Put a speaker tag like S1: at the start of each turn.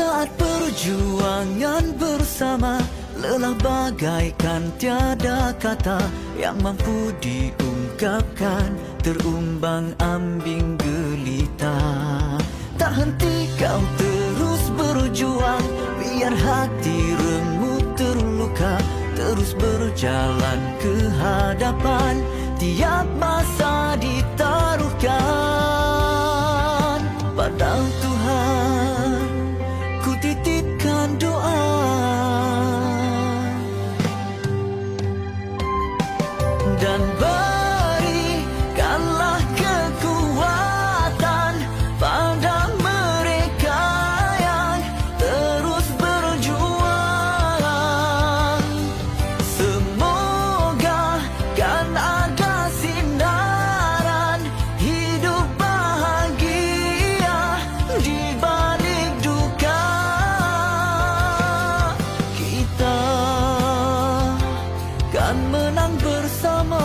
S1: Saat perjuangan bersama, lelah bagaikan tiada kata yang mampu diungkapkan, terumbang-ambing gelita. Tak henti kau terus berjuang, biar hati remuk terluka, terus berjalan ke hadapan, tiap masa ditaruhkan pada Tuhan. Ku titipkan doa dan berikanlah kekuatan pada mereka yang terus berjuang. Semoga kan ada sinaran hidup bahagia di balik duka. Kita kan menang bersama.